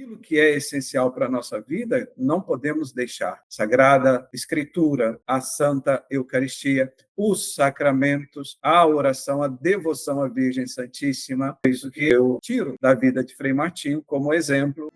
aquilo que é essencial para a nossa vida, não podemos deixar. Sagrada Escritura, a Santa Eucaristia, os sacramentos, a oração, a devoção à Virgem Santíssima. É isso que eu tiro da vida de Frei Martinho como exemplo.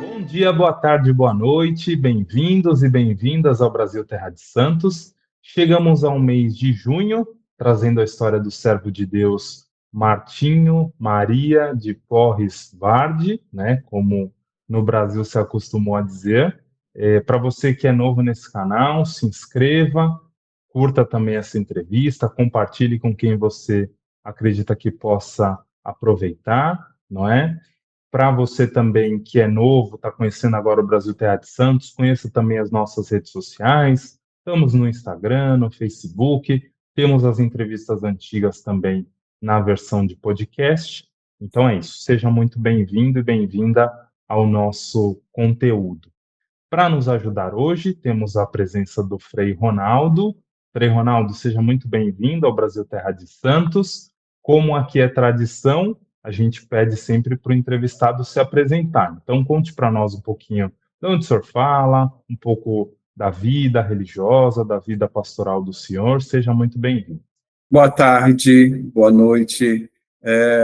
Bom dia, boa tarde, boa noite, bem-vindos e bem-vindas ao Brasil Terra de Santos. Chegamos ao mês de junho, trazendo a história do servo de Deus Martinho Maria de Porres Vardi, né, como no Brasil se acostumou a dizer. Para você que é novo nesse canal, se inscreva, curta também essa entrevista, compartilhe com quem você acredita que possa aproveitar, não é? Para você também que é novo, está conhecendo agora o Brasil Terra de Santos, conheça também as nossas redes sociais. Estamos no Instagram, no Facebook, temos as entrevistas antigas também na versão de podcast. Então é isso, seja muito bem-vindo e bem-vinda ao nosso conteúdo. Para nos ajudar hoje, temos a presença do Frei Ronaldo. Frei Ronaldo, seja muito bem-vindo ao Brasil Terra de Santos. Como aqui é tradição, a gente pede sempre para o entrevistado se apresentar. Então, conte para nós um pouquinho de onde o senhor fala, um pouco da vida religiosa, da vida pastoral do senhor. Seja muito bem-vindo. Boa tarde, boa noite.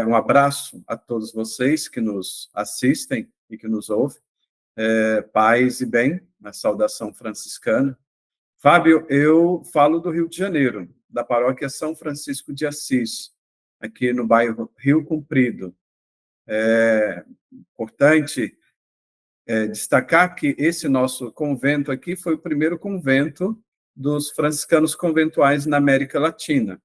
Um abraço a todos vocês que nos assistem e que nos ouvem. Paz e bem, na saudação franciscana. Fábio, eu falo do Rio de Janeiro, da paróquia São Francisco de Assis, aqui no bairro Rio Comprido. É importante destacar que esse nosso convento aqui foi o primeiro convento dos franciscanos conventuais na América Latina.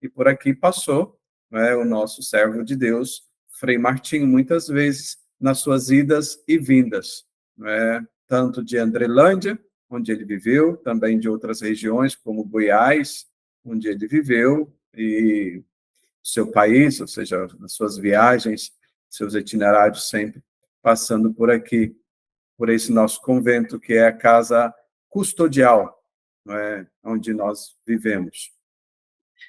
E por aqui passou, né, o nosso servo de Deus, Frei Martinho, muitas vezes nas suas idas e vindas, né, tanto de Andrelândia, onde ele viveu, também de outras regiões, como Goiás, onde ele viveu, e seu país, ou seja, nas suas viagens, seus itinerários sempre passando por aqui, por esse nosso convento, que é a casa custodial, né, onde nós vivemos.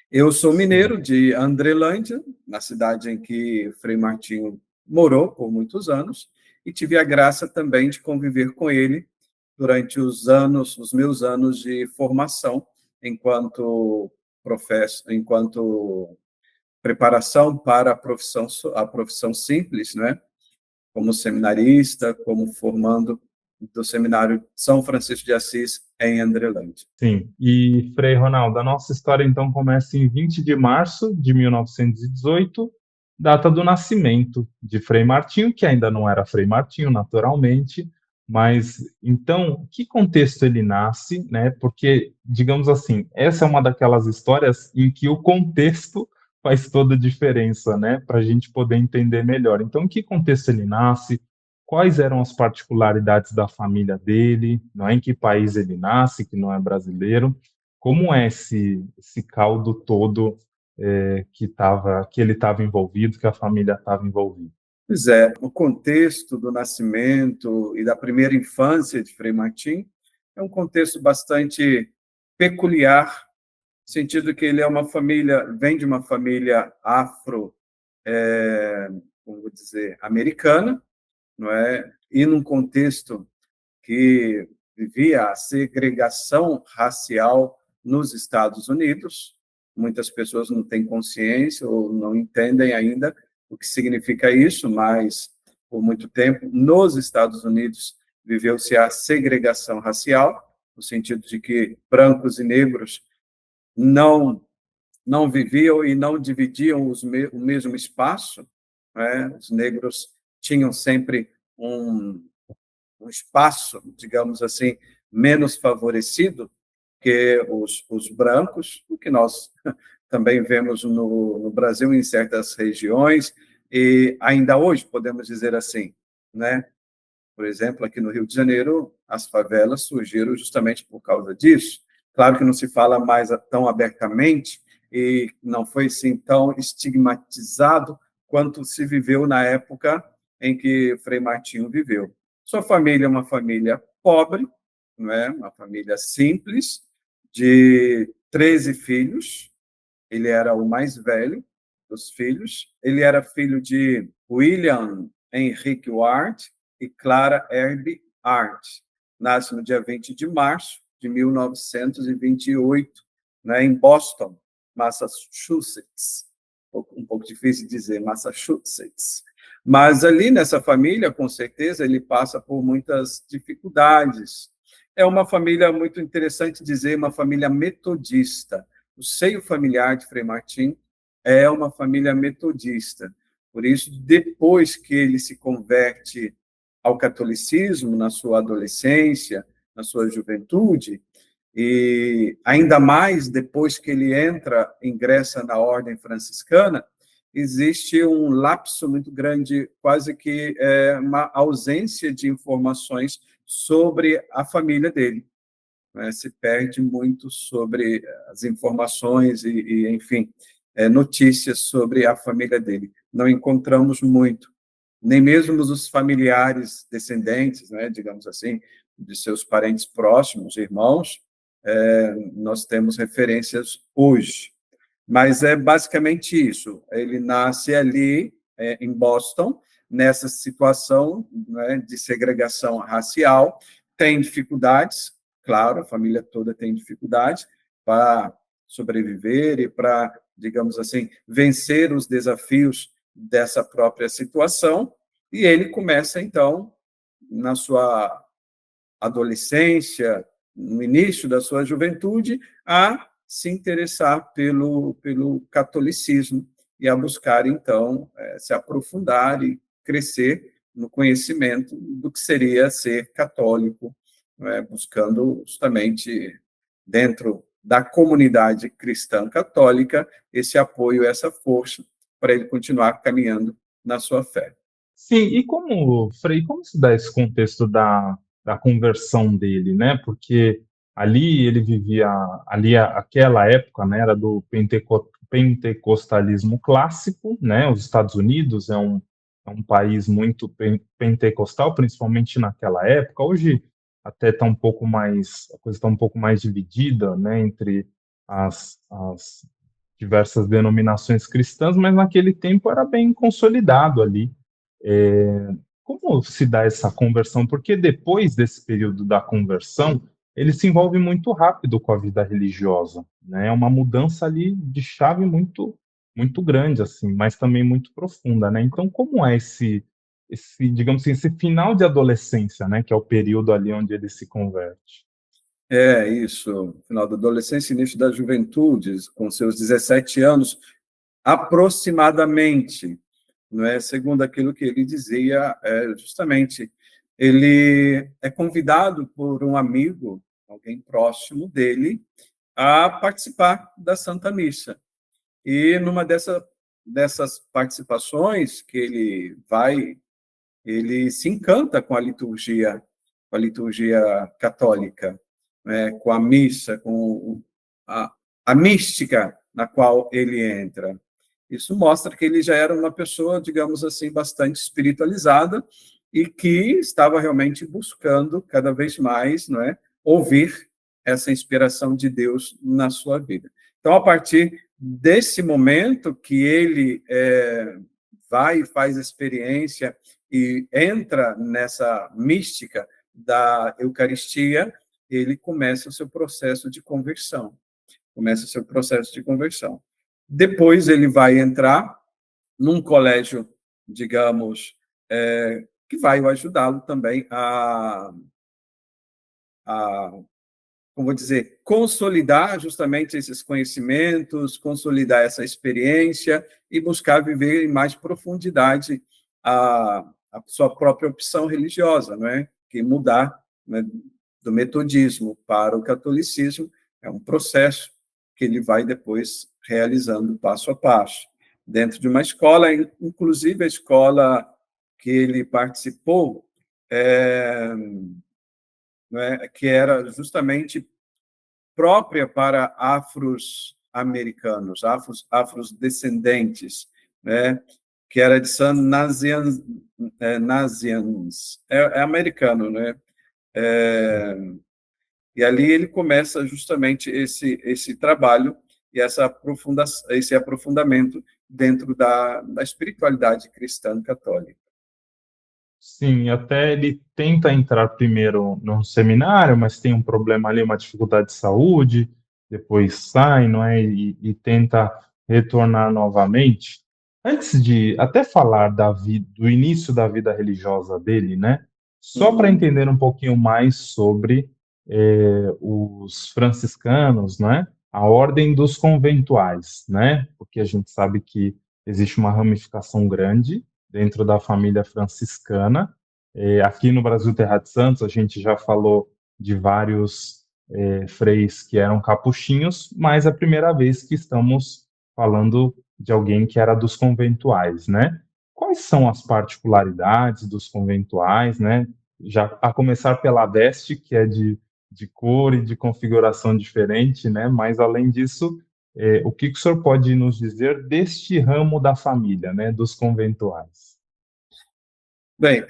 Eu sou mineiro de Andrelândia, na cidade em que Frei Martinho morou por muitos anos, e tive a graça também de conviver com ele durante os meus anos de formação, enquanto preparação para a profissão simples, né? Como seminarista, como formando do Seminário São Francisco de Assis, em Andrelândia. Sim, e Frei Ronaldo, a nossa história então começa em 20 de março de 1918, data do nascimento de Frei Martinho, que ainda não era Frei Martinho, naturalmente, mas então, que contexto ele nasce, né? Porque, digamos assim, essa é uma daquelas histórias em que o contexto faz toda a diferença, né? Para a gente poder entender melhor. Então, em que contexto ele nasce? Quais eram as particularidades da família dele, não é? Em que país ele nasce, que não é brasileiro, como é esse caldo todo que ele estava envolvido, que a família estava envolvida? Pois é, o contexto do nascimento e da primeira infância de Frei Martim é um contexto bastante peculiar, no sentido que ele vem de uma família como vou dizer, americana, não é? E num contexto que vivia a segregação racial nos Estados Unidos. Muitas pessoas não têm consciência ou não entendem ainda o que significa isso, mas por muito tempo nos Estados Unidos viveu-se a segregação racial, no sentido de que brancos e negros não viviam e não dividiam o mesmo espaço, né? Os negros tinham sempre um espaço, digamos assim, menos favorecido que os brancos, o que nós também vemos no Brasil em certas regiões, e ainda hoje podemos dizer assim, né? Por exemplo, aqui no Rio de Janeiro, as favelas surgiram justamente por causa disso. Claro que não se fala mais tão abertamente e não foi assim tão estigmatizado quanto se viveu na época em que Frei Martinho viveu. Sua família é uma família pobre, não é? Uma família simples, de 13 filhos. Ele era o mais velho dos filhos. Ele era filho de William Henrique Ward e Clara Herb Hart. Nasce no dia 20 de março de 1928, né, em Boston, Massachusetts. Um pouco difícil de dizer, Massachusetts. Mas ali nessa família, com certeza, ele passa por muitas dificuldades. É uma família, muito interessante dizer, uma família metodista. O seio familiar de Frei Martim é uma família metodista. Por isso, depois que ele se converte ao catolicismo, na sua adolescência, na sua juventude, e ainda mais depois que ele ingressa na ordem franciscana, existe um lapso muito grande, quase que uma ausência de informações sobre a família dele, né? Se perde muito sobre as informações enfim, notícias sobre a família dele. Não encontramos muito, nem mesmo os familiares descendentes, né, digamos assim, de seus parentes próximos, irmãos, nós temos referências hoje. Mas é basicamente isso. Ele nasce ali, em Boston, nessa situação, né, de segregação racial, tem dificuldades, claro, a família toda tem dificuldade para sobreviver e para, digamos assim, vencer os desafios dessa própria situação, e ele começa, então, na sua adolescência, no início da sua juventude, a se interessar pelo catolicismo e a buscar, então, se aprofundar e crescer no conhecimento do que seria ser católico, né, buscando justamente, dentro da comunidade cristã católica, esse apoio, essa força, para ele continuar caminhando na sua fé. Sim, e como, Frei, como se dá esse contexto da conversão dele, né? Porque ali ele vivia, ali aquela época, né, era do pentecostalismo clássico, né? Os Estados Unidos é um país muito pentecostal, principalmente naquela época. Hoje até está um pouco mais, a coisa está um pouco mais dividida, né, entre as diversas denominações cristãs, mas naquele tempo era bem consolidado ali. Como se dá essa conversão? Porque depois desse período da conversão, ele se envolve muito rápido com a vida religiosa, né? É uma mudança ali de chave muito grande, assim, mas também muito profunda, né? Então, como é digamos assim, esse final de adolescência, né? Que é o período ali onde ele se converte. É isso, final da adolescência, início da juventude, com seus 17 anos, aproximadamente, não é? Segundo aquilo que ele dizia, justamente, ele é convidado por um amigo, alguém próximo dele, a participar da Santa Missa. E numa dessas participações que ele vai, ele se encanta com a liturgia católica, né, com a missa, com a mística na qual ele entra. Isso mostra que ele já era uma pessoa, digamos assim, bastante espiritualizada e que estava realmente buscando cada vez mais, não é, ouvir essa inspiração de Deus na sua vida. Então, a partir desse momento que ele vai e faz a experiência e entra nessa mística da Eucaristia, ele começa o seu processo de conversão. Começa o seu processo de conversão. Depois ele vai entrar num colégio, digamos, que vai ajudá-lo também a, como vou dizer, consolidar justamente esses conhecimentos, consolidar essa experiência e buscar viver em mais profundidade a sua própria opção religiosa, não é? Que mudar, né, do metodismo para o catolicismo é um processo que ele vai depois realizando passo a passo. Dentro de uma escola, inclusive a escola que ele participou, né, que era justamente própria para afro-americanos, afrodescendentes, né, que era de San Nazians, Nazians, é americano, né? E ali ele começa justamente esse trabalho e esse aprofundamento dentro da espiritualidade cristã católica. Sim, até ele tenta entrar primeiro num seminário, mas tem um problema ali, uma dificuldade de saúde, depois sai, não é? E tenta retornar novamente. Antes de até falar do início da vida religiosa dele, né? Só para Uhum, entender um pouquinho mais sobre os franciscanos, né? A ordem dos conventuais, né? Porque a gente sabe que existe uma ramificação grande dentro da família franciscana. Aqui no Brasil Terra de Santos, a gente já falou de vários freis que eram capuchinhos, mas é a primeira vez que estamos falando de alguém que era dos conventuais, né? Quais são as particularidades dos conventuais, né? Já a começar pela veste, que é de cor e de configuração diferente, né? Mas além disso, o que que o senhor pode nos dizer deste ramo da família, né? Dos conventuais? bem,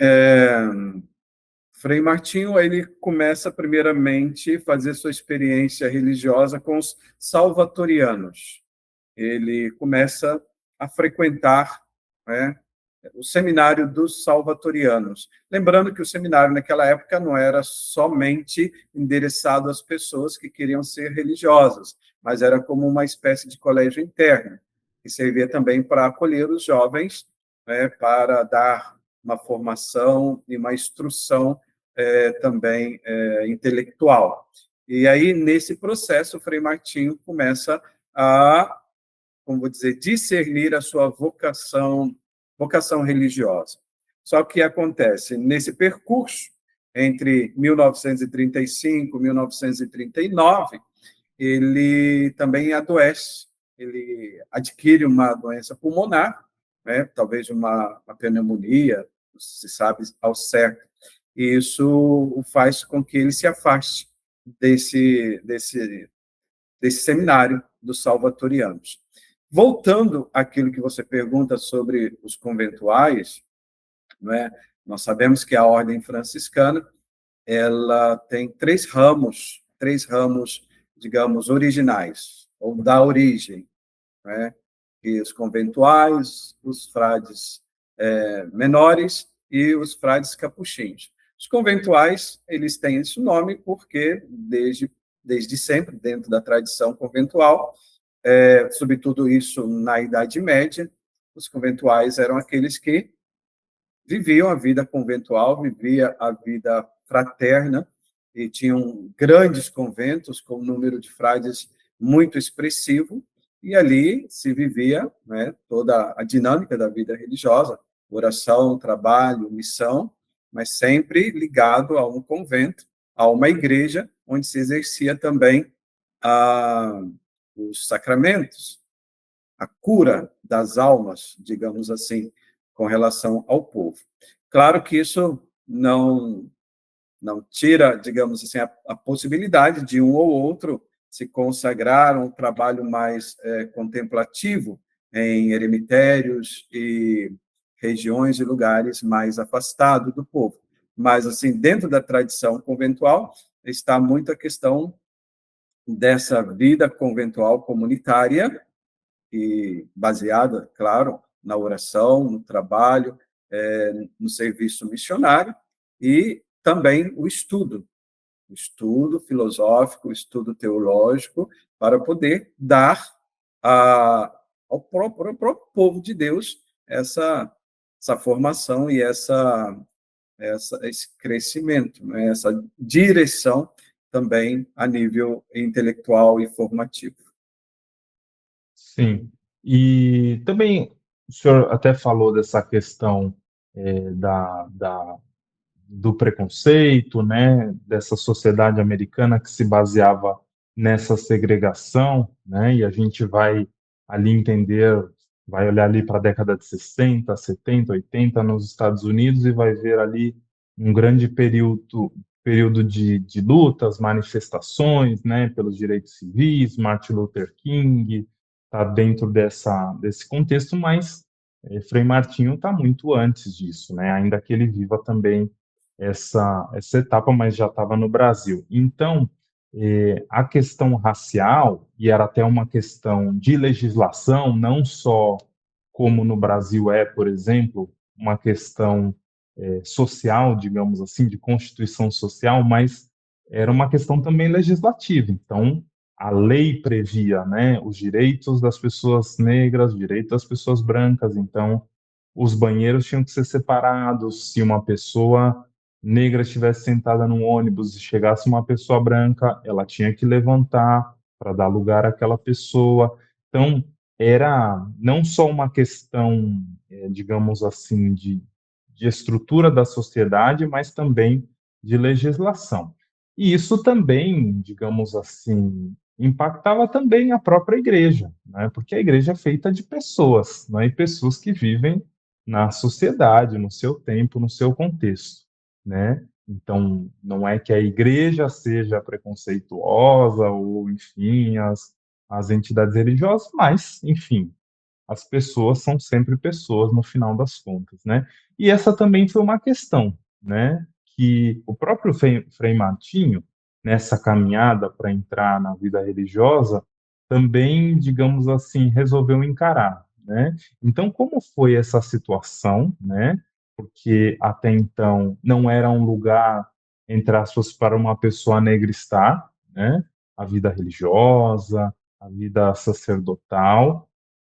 Frei Martinho, ele começa primeiramente a fazer sua experiência religiosa com os salvatorianos. Ele começa a frequentar, né, o seminário dos salvatorianos. Lembrando que o seminário naquela época não era somente endereçado às pessoas que queriam ser religiosas, mas era como uma espécie de colégio interno, que servia também para acolher os jovens, né, para dar uma formação e uma instrução também intelectual. E aí, nesse processo, o Frei Martinho começa a, como vou dizer, discernir a sua vocação religiosa. Só que acontece, nesse percurso, entre 1935 e 1939, ele também adoece, ele adquire uma doença pulmonar, né, talvez uma pneumonia, não se sabe ao certo, e isso faz com que ele se afaste desse seminário dos salvatorianos. Voltando àquilo que você pergunta sobre os conventuais, não é? Nós sabemos que a ordem franciscana ela tem três ramos, digamos, originais, ou da origem, né? E os conventuais, os frades menores e os frades capuchinhos. Os conventuais, eles têm esse nome porque, desde sempre, dentro da tradição conventual, sobretudo isso na Idade Média, os conventuais eram aqueles que viviam a vida conventual, vivia a vida fraterna, e tinham grandes conventos com um número de frades muito expressivo, e ali se vivia, né, toda a dinâmica da vida religiosa, oração, trabalho, missão, mas sempre ligado a um convento, a uma igreja, onde se exercia também a, os sacramentos, a cura das almas, digamos assim, com relação ao povo. Claro que isso não tira, digamos assim, a possibilidade de um ou outro se consagrar a um trabalho mais contemplativo em eremitérios e regiões e lugares mais afastados do povo. Mas, assim, dentro da tradição conventual, está muito a questão dessa vida conventual comunitária, e baseada, claro, na oração, no trabalho, no serviço missionário, e também o estudo filosófico, o estudo teológico, para poder dar ao próprio povo de Deus essa formação e esse crescimento, né? Essa direção também a nível intelectual e formativo. Sim. E também o senhor até falou dessa questão do preconceito, né, dessa sociedade americana que se baseava nessa segregação, né, e a gente vai ali entender, vai olhar ali para a década de 60, 70, 80 nos Estados Unidos e vai ver ali um grande período de lutas, manifestações, né, pelos direitos civis, Martin Luther King está dentro desse contexto, mas Frei Martinho está muito antes disso, né, ainda que ele viva também essa etapa, mas já estava no Brasil. Então, a questão racial, e era até uma questão de legislação, não só como no Brasil é, por exemplo, uma questão social, digamos assim, de constituição social, mas era uma questão também legislativa. Então, a lei previa, né, os direitos das pessoas negras, os direitos das pessoas brancas. Então, os banheiros tinham que ser separados. Se uma pessoa negra estivesse sentada num ônibus e chegasse uma pessoa branca, ela tinha que levantar para dar lugar àquela pessoa. Então, era não só uma questão, digamos assim, de estrutura da sociedade, mas também de legislação. E isso também, digamos assim, impactava também a própria igreja, né? Porque a igreja é feita de pessoas, né? E pessoas que vivem na sociedade, no seu tempo, no seu contexto, né? Então, não é que a igreja seja preconceituosa ou, enfim, as entidades religiosas, mas, enfim, as pessoas são sempre pessoas no final das contas, né? E essa também foi uma questão, né? Que o próprio Frei Martinho, nessa caminhada para entrar na vida religiosa, também, digamos assim, resolveu encarar, né? Então, como foi essa situação, né? Porque até então não era um lugar, entre aspas, para uma pessoa negra estar, né? A vida religiosa, a vida sacerdotal,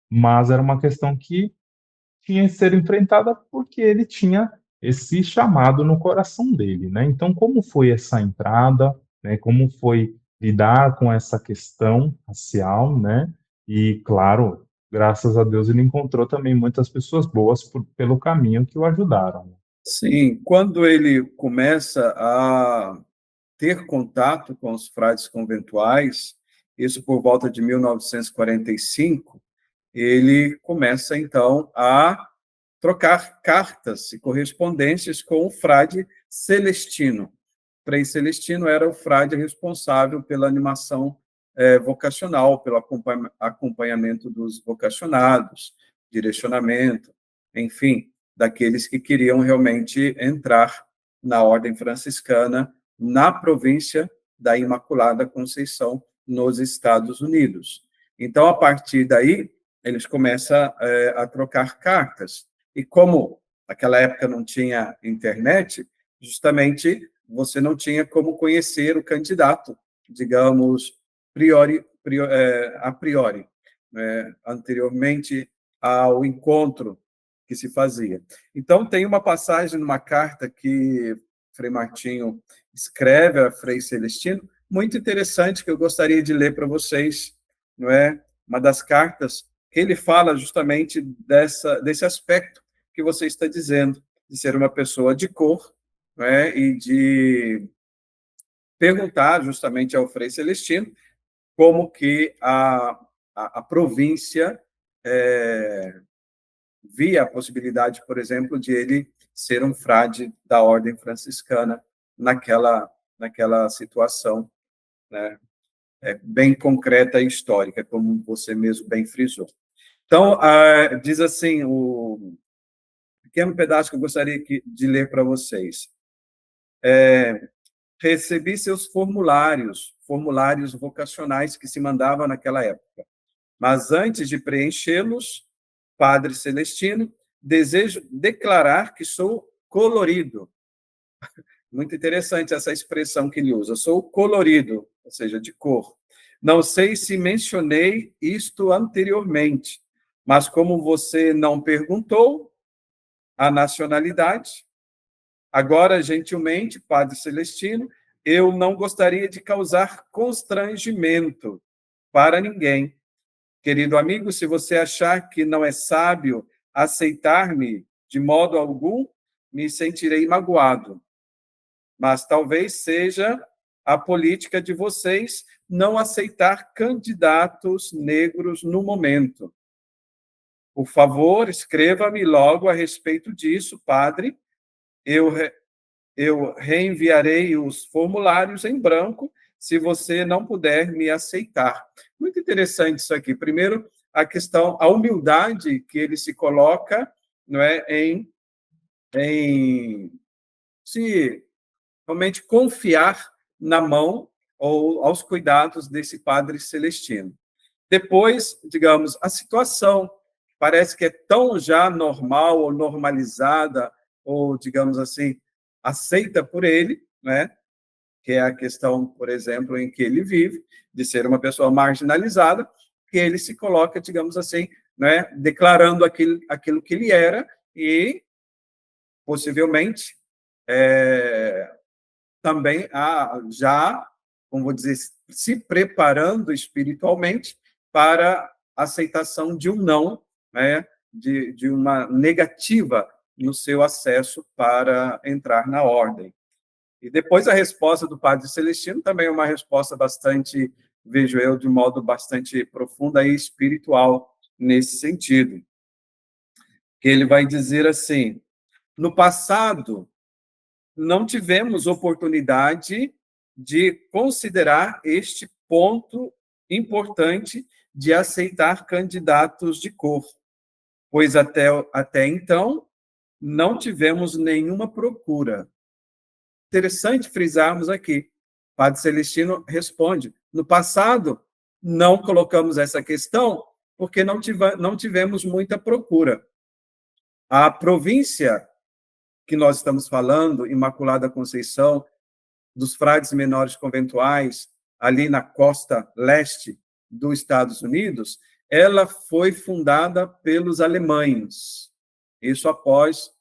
mas era uma questão que tinha que ser enfrentada porque ele tinha esse chamado no coração dele, né. Então como foi essa entrada, né, como foi lidar com essa questão racial, né, e claro, graças a Deus ele encontrou também muitas pessoas boas pelo caminho que o ajudaram. Sim, quando ele começa a ter contato com os frades conventuais, isso por volta de 1945, ele começa então a trocar cartas e correspondências com o frade Celestino. Frei Celestino era o frade responsável pela animação vocacional, pelo acompanhamento dos vocacionados, direcionamento, enfim, daqueles que queriam realmente entrar na ordem franciscana na província da Imaculada Conceição, nos Estados Unidos. Então, a partir daí, eles começam a trocar cartas. E como naquela época não tinha internet, justamente você não tinha como conhecer o candidato, digamos, a priori, né, anteriormente ao encontro que se fazia. Então, tem uma passagem numa carta que Frei Martinho escreve a Frei Celestino, muito interessante, que eu gostaria de ler para vocês, não é? Uma das cartas que ele fala justamente desse aspecto que você está dizendo, de ser uma pessoa de cor, não é? E de perguntar justamente ao Frei Celestino como que a província via a possibilidade, por exemplo, de ele ser um frade da ordem franciscana naquela situação, né, bem concreta e histórica, como você mesmo bem frisou. Então, diz assim, o pequeno pedaço que eu gostaria de ler para vocês. Recebi seus formulários vocacionais que se mandavam naquela época. Mas antes de preenchê-los, Padre Celestino, desejo declarar que sou colorido. Muito interessante essa expressão que ele usa. Sou colorido, ou seja, de cor. Não sei se mencionei isto anteriormente, mas como você não perguntou a nacionalidade, agora, gentilmente, Padre Celestino, eu não gostaria de causar constrangimento para ninguém. Querido amigo, se você achar que não é sábio aceitar-me de modo algum, me sentirei magoado. Mas talvez seja a política de vocês não aceitar candidatos negros no momento. Por favor, escreva-me logo a respeito disso, padre. Eu reenviarei os formulários em branco se você não puder me aceitar. Muito interessante isso aqui. Primeiro, a humildade que ele se coloca, não é, em se realmente confiar na mão ou aos cuidados desse Padre Celestino. Depois, digamos, a situação parece que é tão já normal ou normalizada, ou, digamos assim, aceita por ele, né? Que é a questão, por exemplo, em que ele vive, de ser uma pessoa marginalizada, que ele se coloca, digamos assim, né, declarando aquilo que ele era e, possivelmente, também já, como vou dizer, se preparando espiritualmente para a aceitação de um não, né, de uma negativa no seu acesso para entrar na ordem. E depois a resposta do Padre Celestino também é uma resposta bastante, vejo eu, de modo bastante profunda e espiritual nesse sentido. Que ele vai dizer assim: no passado, não tivemos oportunidade de considerar este ponto importante de aceitar candidatos de cor, pois até então não tivemos nenhuma procura. Interessante frisarmos aqui. Padre Celestino responde: no passado, não colocamos essa questão porque não tivemos muita procura. A província que nós estamos falando, Imaculada Conceição, dos frades menores conventuais, ali na costa leste dos Estados Unidos, ela foi fundada pelos alemães. Isso após,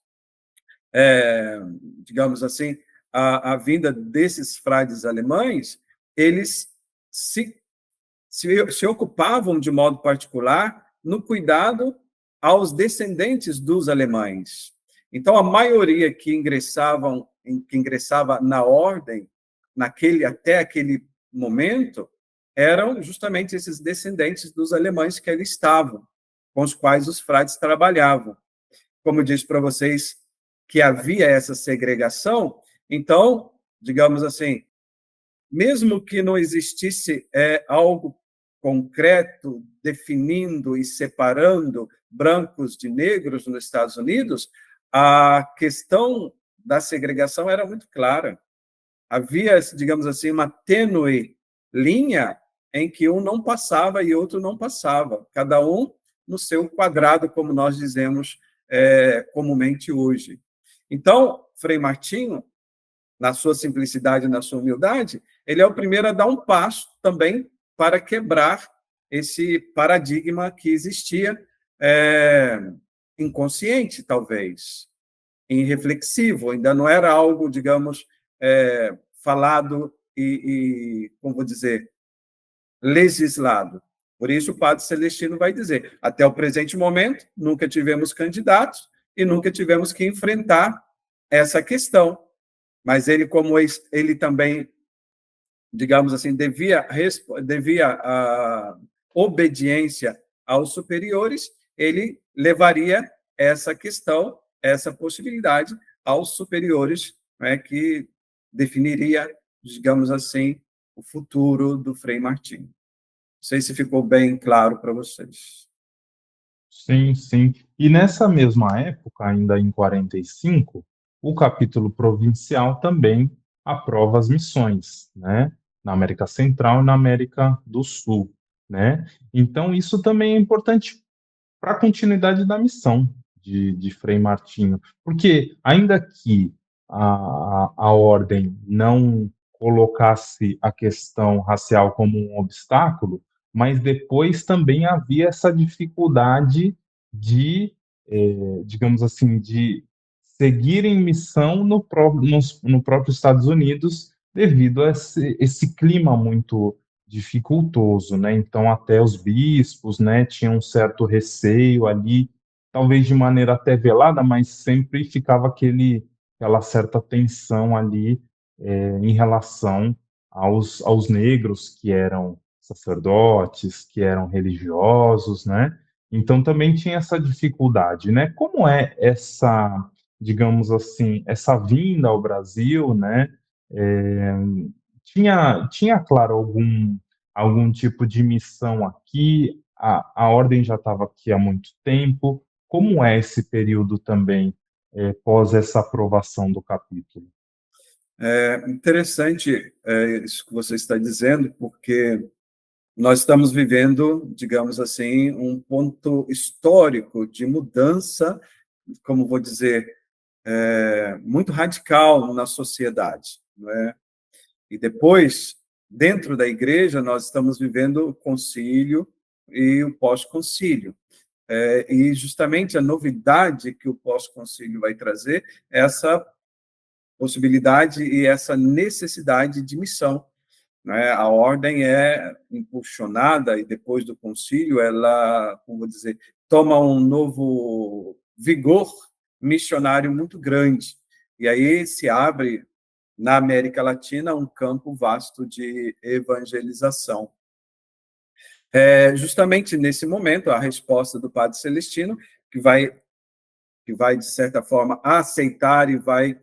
digamos assim, a vinda desses frades alemães, eles se ocupavam de modo particular no cuidado aos descendentes dos alemães. Então, a maioria que ingressava na ordem, até aquele momento, eram justamente esses descendentes dos alemães que ali estavam, com os quais os frades trabalhavam. Como eu disse para vocês que havia essa segregação, então, digamos assim, mesmo que não existisse algo concreto definindo e separando brancos de negros nos Estados Unidos, a questão da segregação era muito clara. Havia, digamos assim, uma tênue linha em que um não passava e outro não passava, cada um no seu quadrado, como nós dizemos comumente hoje. Então, Frei Martinho, na sua simplicidade, na sua humildade, ele é o primeiro a dar um passo também para quebrar esse paradigma que existia, inconsciente, talvez, irreflexivo, ainda não era algo, digamos, falado como vou dizer, legislado. Por isso, o Padre Celestino vai dizer: até o presente momento, nunca tivemos candidatos e nunca tivemos que enfrentar essa questão. Mas ele, como ele também, digamos assim, devia a obediência aos superiores, ele levaria essa questão, essa possibilidade aos superiores, né, que definiria, digamos assim, o futuro do Frei Martinho. Não sei se ficou bem claro para vocês. Sim, sim. E nessa mesma época, ainda em 45, o capítulo provincial também aprova as missões, né? Na América Central e na América do Sul, né? Então, isso também é importante para a continuidade da missão de Frei Martinho, porque ainda que a ordem não colocasse a questão racial como um obstáculo, mas depois também havia essa dificuldade de, digamos assim, de seguir em missão no próprio Estados Unidos devido a esse clima muito dificultoso, né? Então até os bispos, né, tinham um certo receio ali, talvez de maneira até velada, mas sempre ficava aquela certa tensão ali em relação aos negros que eram sacerdotes, que eram religiosos, né? Então também tinha essa dificuldade, né? Como é essa, digamos assim, essa vinda ao Brasil, né? É, tinha, claro, algum tipo de missão aqui, a ordem já estava aqui há muito tempo. Como é esse período também, pós essa aprovação do capítulo? É interessante isso que você está dizendo, porque nós estamos vivendo, digamos assim, um ponto histórico de mudança, como vou dizer, muito radical na sociedade, não é? E depois, dentro da igreja, nós estamos vivendo o concílio e o pós-concílio. E justamente a novidade que o pós-concílio vai trazer é essa possibilidade e essa necessidade de missão, né? A ordem é impulsionada e depois do concílio ela, como vou dizer, toma um novo vigor missionário muito grande. E aí se abre na América Latina um campo vasto de evangelização. Justamente nesse momento, a resposta do Padre Celestino, que vai de certa forma, aceitar e vai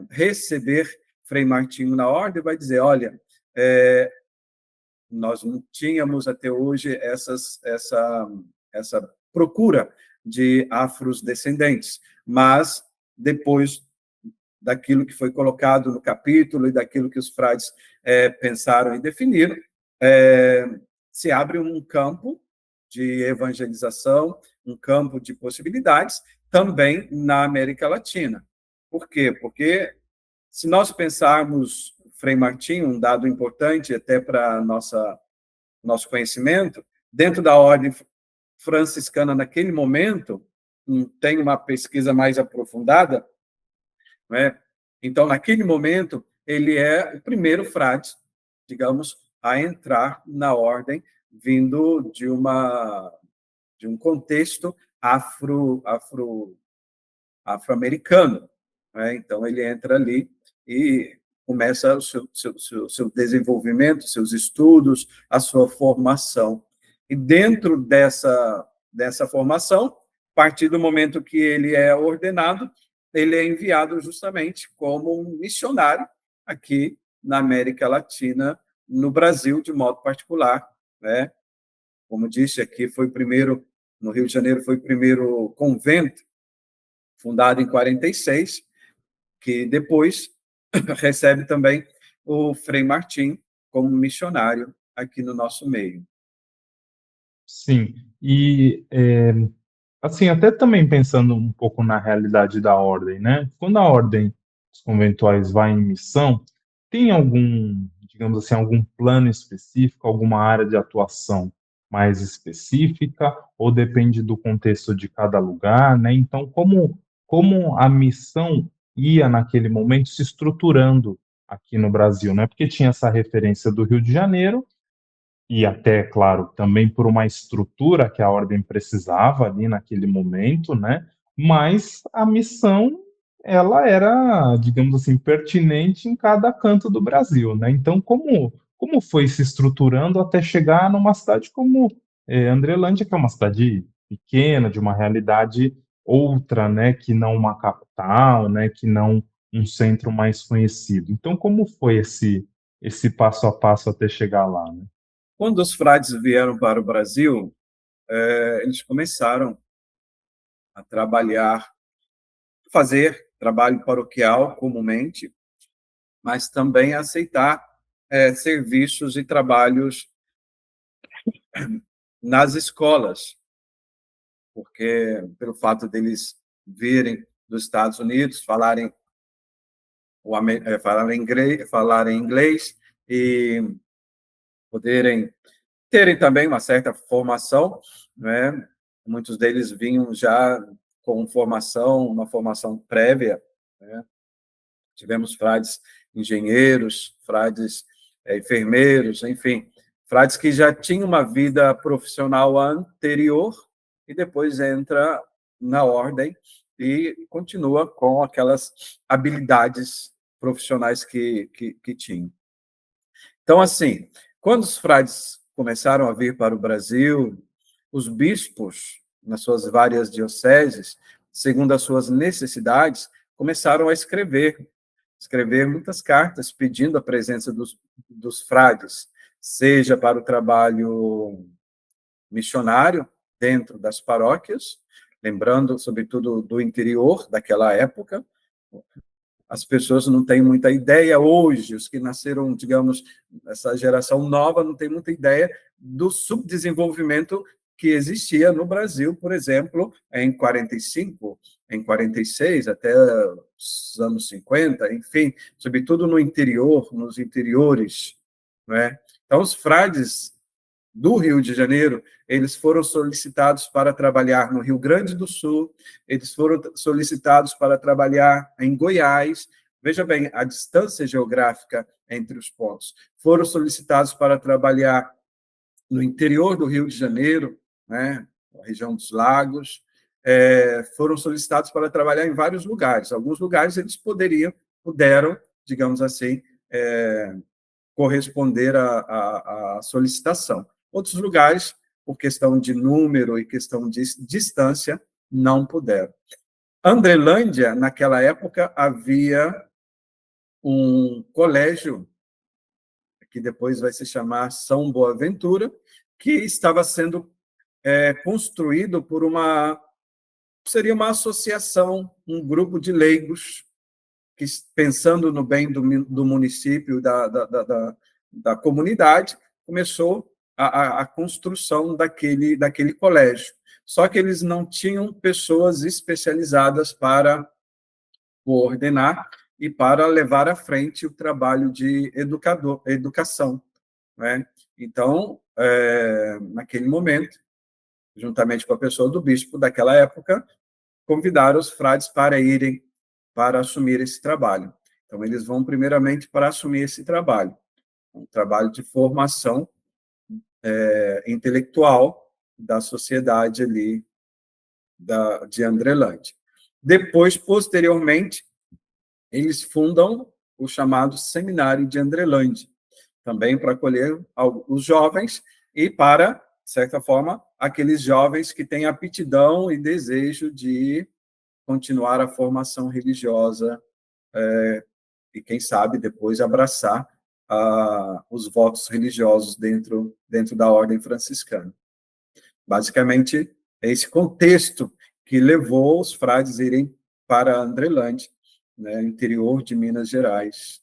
receber Frei Martinho na ordem, vai dizer, olha, nós não tínhamos até hoje essa procura de afrodescendentes, mas depois daquilo que foi colocado no capítulo e daquilo que os frades pensaram e definiram, se abre um campo de evangelização, um campo de possibilidades, também na América Latina. Por quê? Porque se nós pensarmos, Frei Martinho, um dado importante até para nosso conhecimento, dentro da ordem franciscana naquele momento, tem uma pesquisa mais aprofundada, né? Então, naquele momento, ele é o primeiro frade, digamos, a entrar na ordem, vindo de um contexto afro-americano, né? Então, ele entra ali e começa o seu desenvolvimento, seus estudos, a sua formação. E dentro dessa formação, a partir do momento que ele é ordenado, ele é enviado justamente como um missionário aqui na América Latina, no Brasil, de modo particular, né? Como disse aqui, foi o primeiro, no Rio de Janeiro, foi o primeiro convento, fundado em 46, que depois recebe também o Frei Martim como missionário aqui no nosso meio. Sim, e assim, até também pensando um pouco na realidade da ordem, né? Quando a ordem dos conventuais vai em missão, tem algum, digamos assim, algum plano específico, alguma área de atuação mais específica, ou depende do contexto de cada lugar, né? Então, como a missão ia naquele momento se estruturando aqui no Brasil, né? Porque tinha essa referência do Rio de Janeiro, e até, claro, também por uma estrutura que a ordem precisava ali naquele momento, né, mas a missão, ela era, digamos assim, pertinente em cada canto do Brasil, né. Então como foi se estruturando até chegar numa cidade como, Andrelândia, que é uma cidade pequena, de uma realidade outra, né, que não uma capital, né, que não um centro mais conhecido. Então como foi esse passo a passo até chegar lá, né? Quando os frades vieram para o Brasil, eles começaram a trabalhar, fazer trabalho paroquial comumente, mas também a aceitar serviços e trabalhos nas escolas, porque pelo fato deles virem dos Estados Unidos, falarem inglês e poderem terem também uma certa formação, né? Muitos deles vinham já com formação, uma formação prévia, né? Tivemos frades engenheiros, frades enfermeiros, enfim, frades que já tinham uma vida profissional anterior e depois entra na ordem e continua com aquelas habilidades profissionais que tinham. Então, assim, quando os frades começaram a vir para o Brasil, os bispos, nas suas várias dioceses, segundo as suas necessidades, começaram a escrever muitas cartas pedindo a presença dos frades, seja para o trabalho missionário dentro das paróquias, lembrando, sobretudo, do interior daquela época, as pessoas não têm muita ideia hoje, os que nasceram, digamos, essa geração nova não tem muita ideia do subdesenvolvimento que existia no Brasil, por exemplo, em 45, em 46, até os anos 50, enfim, sobretudo no interior, nos interiores, né? Então, os frades do Rio de Janeiro, eles foram solicitados para trabalhar no Rio Grande do Sul, eles foram solicitados para trabalhar em Goiás. Veja bem, a distância geográfica entre os pontos. Foram solicitados para trabalhar no interior do Rio de Janeiro, né, na região dos lagos, foram solicitados para trabalhar em vários lugares. Alguns lugares eles puderam, digamos assim, corresponder à solicitação. Outros lugares, por questão de número e questão de distância, não puderam. Andrelândia, naquela época, havia um colégio, que depois vai se chamar São Boaventura, que estava sendo construído por seria uma associação, um grupo de leigos, que, pensando no bem do município, da comunidade, começou a construção daquele colégio. Só que eles não tinham pessoas especializadas para coordenar e para levar à frente o trabalho de educação, né? Então, naquele momento, juntamente com a pessoa do bispo daquela época, convidaram os frades para irem para assumir esse trabalho. Então, eles vão primeiramente para assumir esse trabalho, um trabalho de formação intelectual da sociedade ali de Andrelândia. Depois, posteriormente, eles fundam o chamado Seminário de Andrelândia, também para acolher os jovens e para, de certa forma, aqueles jovens que têm aptidão e desejo de continuar a formação religiosa e, quem sabe, depois abraçar os votos religiosos dentro da ordem franciscana. Basicamente, é esse contexto que levou os frades a irem para Andrelândia, né, interior de Minas Gerais.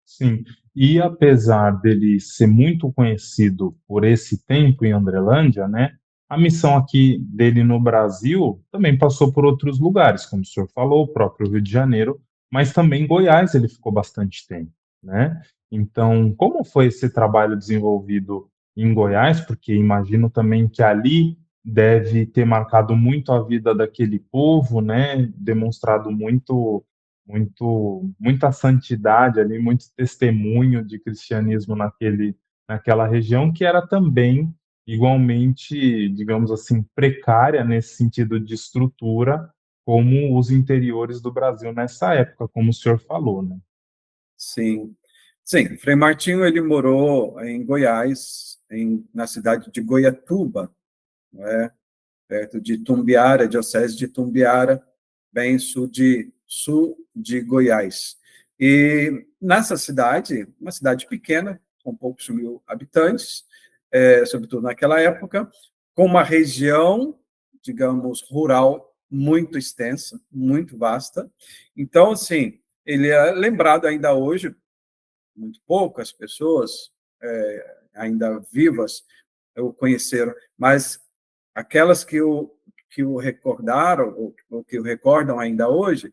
Sim, e apesar dele ser muito conhecido por esse tempo em Andrelândia, né, a missão aqui dele no Brasil também passou por outros lugares, como o senhor falou, o próprio Rio de Janeiro, mas também em Goiás ele ficou bastante tempo, né? Então, como foi esse trabalho desenvolvido em Goiás? Porque imagino também que ali deve ter marcado muito a vida daquele povo, né? Demonstrado muita santidade ali, muito testemunho de cristianismo naquela região, que era também igualmente, digamos assim, precária nesse sentido de estrutura, como os interiores do Brasil nessa época, como o senhor falou, né? Sim, sim. Frei Martinho ele morou em Goiás, na cidade de Goiatuba, né, perto de Tumbiara, diocese de Tumbiara, bem sul de Goiás. E nessa cidade, uma cidade pequena, com poucos mil habitantes, sobretudo naquela época, com uma região, digamos, rural muito extensa, muito vasta. Então, assim, ele é lembrado ainda hoje, muito poucas pessoas ainda vivas o conheceram, mas aquelas que o recordaram, ou que o recordam ainda hoje,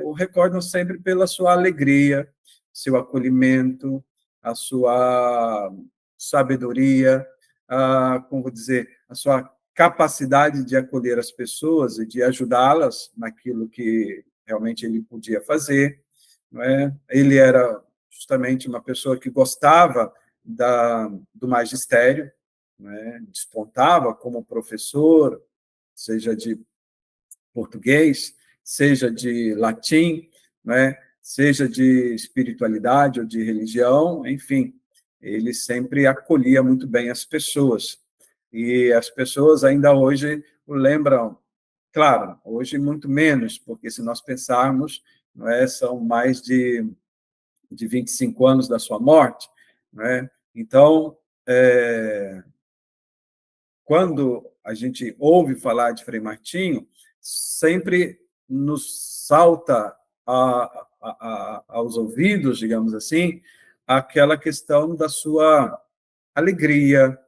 o recordam sempre pela sua alegria, seu acolhimento, a sua sabedoria, como vou dizer, a sua capacidade de acolher as pessoas e de ajudá-las naquilo que realmente ele podia fazer, não é? Ele era justamente uma pessoa que gostava do magistério, né? Despontava como professor, seja de português, seja de latim, né? Seja de espiritualidade ou de religião, enfim, ele sempre acolhia muito bem as pessoas. E as pessoas ainda hoje o lembram, claro, hoje muito menos, porque se nós pensarmos, não é, são mais de 25 anos da sua morte, né? Então, quando a gente ouve falar de Frei Martinho, sempre nos salta aos ouvidos, digamos assim, aquela questão da sua alegria,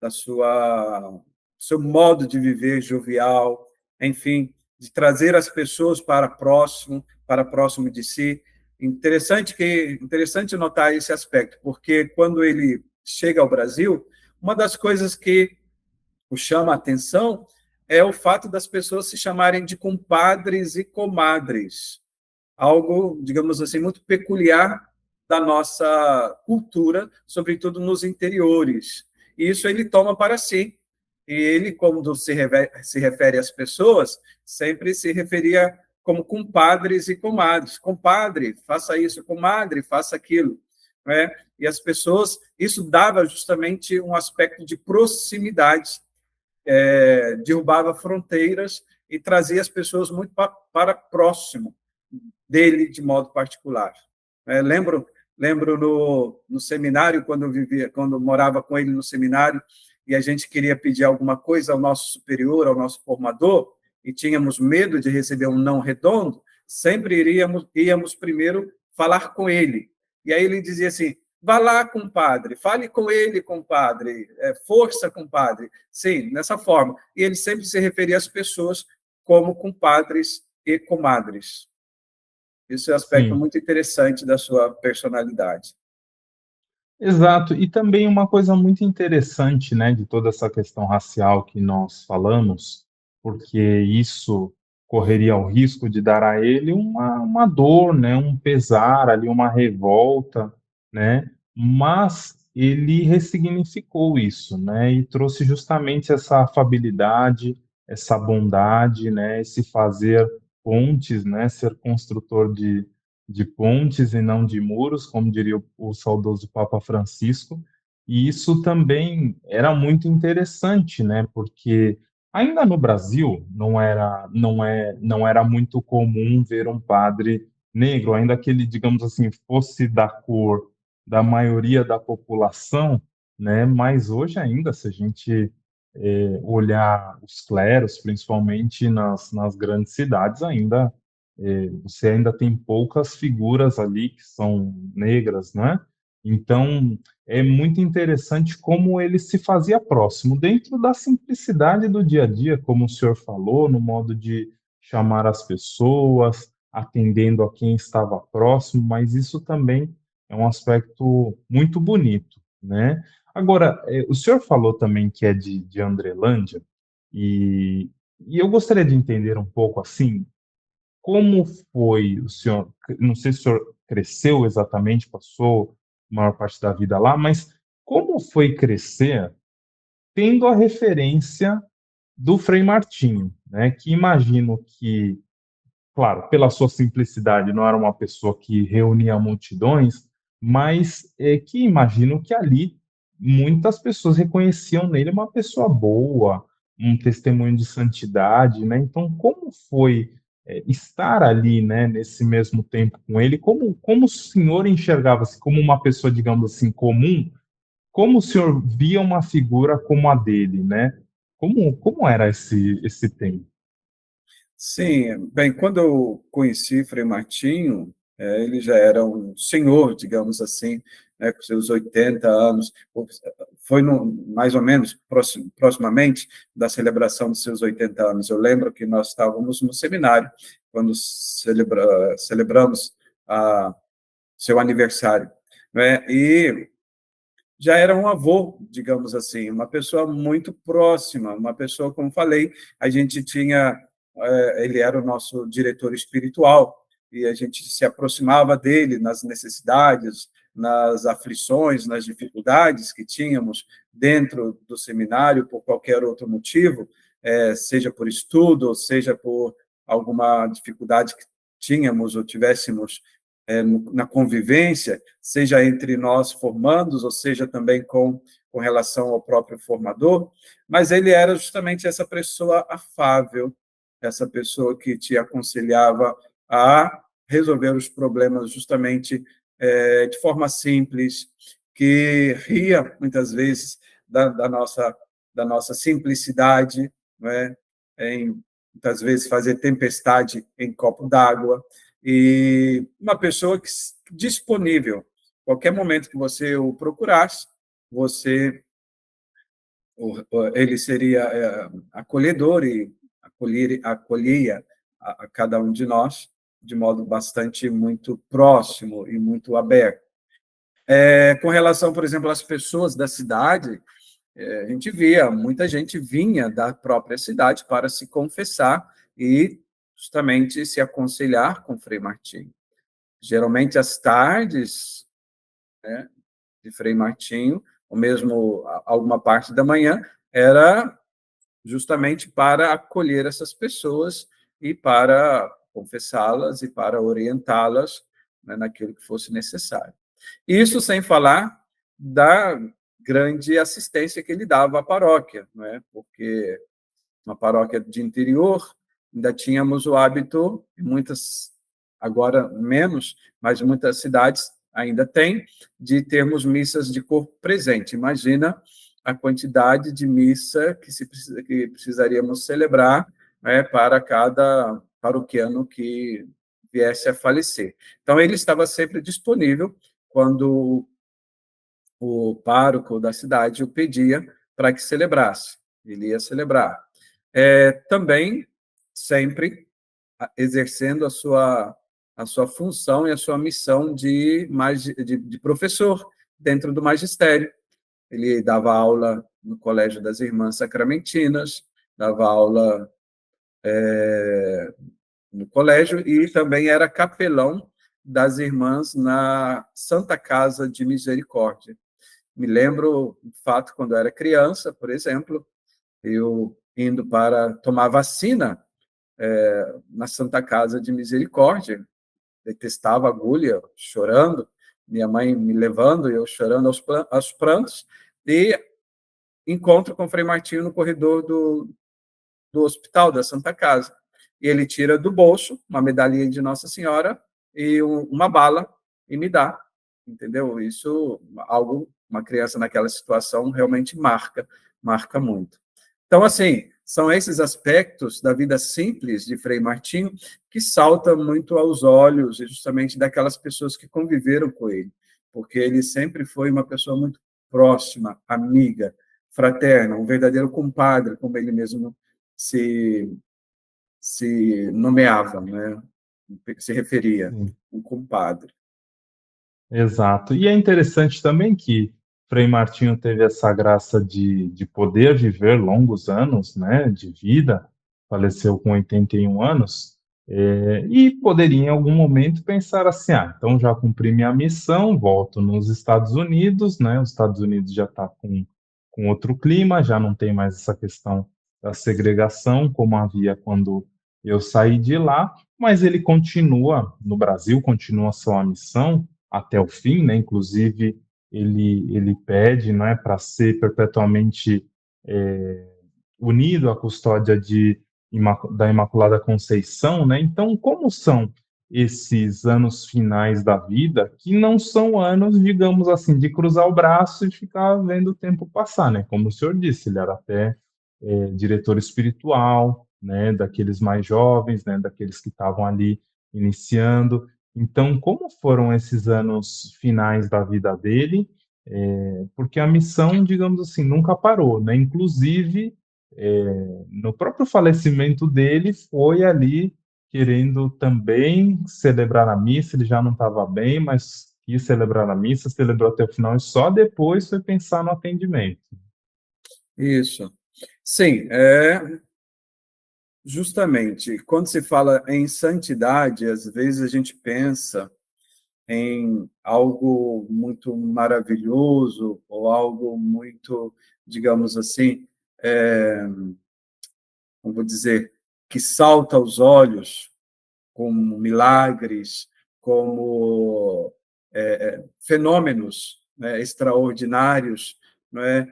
da sua seu modo de viver jovial, enfim, de trazer as pessoas para próximo de si. Interessante notar esse aspecto, porque quando ele chega ao Brasil, uma das coisas que o chama a atenção é o fato das pessoas se chamarem de compadres e comadres, algo, digamos assim, muito peculiar da nossa cultura, sobretudo nos interiores. E isso ele toma para si. E ele, quando se refere às pessoas, sempre se referia como compadres e comadres. Compadre, faça isso, comadre, faça aquilo. Né? E as pessoas, isso dava justamente um aspecto de proximidade, derrubava fronteiras e trazia as pessoas muito para próximo dele de modo particular. Lembro no seminário, quando morava com ele no seminário, e a gente queria pedir alguma coisa ao nosso superior, ao nosso formador, e tínhamos medo de receber um não redondo, sempre íamos primeiro falar com ele. E aí ele dizia assim: vá lá, compadre, fale com ele, compadre, força, compadre. Sim, nessa forma. E ele sempre se referia às pessoas como compadres e comadres. Isso é um aspecto Sim. muito interessante da sua personalidade. Exato, e também uma coisa muito interessante, né, de toda essa questão racial que nós falamos, porque isso correria o risco de dar a ele uma dor, né, um pesar ali, uma revolta, né, mas ele ressignificou isso, né, e trouxe justamente essa afabilidade, essa bondade, né, esse fazer pontes, né, ser construtor de pontes e não de muros, como diria o saudoso Papa Francisco. E isso também era muito interessante, né? Porque ainda no Brasil não era muito comum ver um padre negro, ainda que ele, digamos assim, fosse da cor da maioria da população, né? Mas hoje ainda, se a gente olhar os cleros, principalmente nas grandes cidades, ainda você ainda tem poucas figuras ali que são negras, né? Então, é muito interessante como ele se fazia próximo, dentro da simplicidade do dia a dia, como o senhor falou, no modo de chamar as pessoas, atendendo a quem estava próximo, mas isso também é um aspecto muito bonito, né? Agora, o senhor falou também que é de Andrelândia, e eu gostaria de entender um pouco assim, como foi o senhor, não sei se o senhor cresceu exatamente, passou a maior parte da vida lá, mas como foi crescer tendo a referência do Frei Martinho, né, que imagino que, claro, pela sua simplicidade, não era uma pessoa que reunia multidões, mas que imagino que ali muitas pessoas reconheciam nele uma pessoa boa, um testemunho de santidade, né? Então, como foi estar ali, né, nesse mesmo tempo com ele? Como o senhor enxergava-se como uma pessoa, digamos assim, comum? Como o senhor via uma figura como a dele, né? Como era esse tempo? Sim, bem, quando eu conheci Frei Martinho, ele já era um senhor, digamos assim, né, com seus 80 anos, foi mais ou menos proximamente da celebração dos seus 80 anos. Eu lembro que nós estávamos no seminário, quando celebramos a seu aniversário, né, e já era um avô, digamos assim, uma pessoa muito próxima, uma pessoa, como falei, a gente tinha, ele era o nosso diretor espiritual, e a gente se aproximava dele nas necessidades, nas aflições, nas dificuldades que tínhamos dentro do seminário, por qualquer outro motivo, seja por estudo, seja por alguma dificuldade que tínhamos ou tivéssemos na convivência, seja entre nós formandos, ou seja também com relação ao próprio formador, mas ele era justamente essa pessoa afável, essa pessoa que te aconselhava a resolver os problemas justamente de forma simples, que ria muitas vezes da nossa simplicidade, não é? Em muitas vezes fazer tempestade em copo d'água, e uma pessoa disponível. Qualquer momento que você o procurasse, ele seria acolhedor e acolhia a cada um de nós de modo bastante muito próximo e muito aberto. Com relação, por exemplo, às pessoas da cidade, a gente via, muita gente vinha da própria cidade para se confessar e justamente se aconselhar com Frei Martinho. Geralmente, às tardes, né, de Frei Martinho, ou mesmo alguma parte da manhã, era justamente para acolher essas pessoas e para confessá-las e para orientá-las, né, naquilo que fosse necessário. Isso sem falar da grande assistência que ele dava à paróquia, né? Porque uma paróquia de interior ainda tínhamos o hábito, muitas, agora menos, mas muitas cidades ainda têm, de termos missas de corpo presente. Imagina a quantidade de missa que precisaríamos celebrar, né, para cada paroquiano que viesse a falecer. Então, ele estava sempre disponível quando o pároco da cidade o pedia para que celebrasse. Ele ia celebrar. Também, sempre exercendo a sua função e a sua missão de professor dentro do magistério. Ele dava aula no Colégio das Irmãs Sacramentinas, dava aula no colégio e também era capelão das irmãs na Santa Casa de Misericórdia. Me lembro, de fato, quando eu era criança, por exemplo, eu indo para tomar vacina na Santa Casa de Misericórdia, detestava agulha, chorando, minha mãe me levando, eu chorando aos prantos, e encontro com o Frei Martinho no corredor do hospital, da Santa Casa. E ele tira do bolso uma medalhinha de Nossa Senhora e uma bala e me dá, entendeu? Isso, uma criança naquela situação realmente marca muito. Então, assim, são esses aspectos da vida simples de Frei Martinho que saltam muito aos olhos, justamente daquelas pessoas que conviveram com ele, porque ele sempre foi uma pessoa muito próxima, amiga, fraterna, um verdadeiro compadre, como ele mesmo se, se nomeava, né? Se referia, Sim. um compadre. Exato. E é interessante também que Frei Martinho teve essa graça de poder viver longos anos, né, de vida, faleceu com 81 anos, e poderia em algum momento pensar assim, então já cumpri minha missão, volto nos Estados Unidos, né, os Estados Unidos já está com outro clima, já não tem mais essa questão da segregação como havia quando eu saí de lá, mas ele continua no Brasil, continua a sua missão, até o fim, né? Inclusive ele pede, né, para ser perpetuamente unido à custódia da Imaculada Conceição, né? Então, como são esses anos finais da vida, que não são anos, digamos assim, de cruzar o braço e ficar vendo o tempo passar, né? Como o senhor disse, ele era até diretor espiritual, né, daqueles mais jovens, né, daqueles que estavam ali iniciando. Então, como foram esses anos finais da vida dele? Porque a missão, digamos assim, nunca parou, né? Inclusive, no próprio falecimento dele, foi ali querendo também celebrar a missa, ele já não estava bem, mas quis celebrar a missa, celebrou até o final e só depois foi pensar no atendimento. Isso. Sim, justamente, quando se fala em santidade, às vezes a gente pensa em algo muito maravilhoso ou algo muito, digamos assim, como vou dizer, que salta aos olhos, como milagres, como fenômenos, né, extraordinários, não é?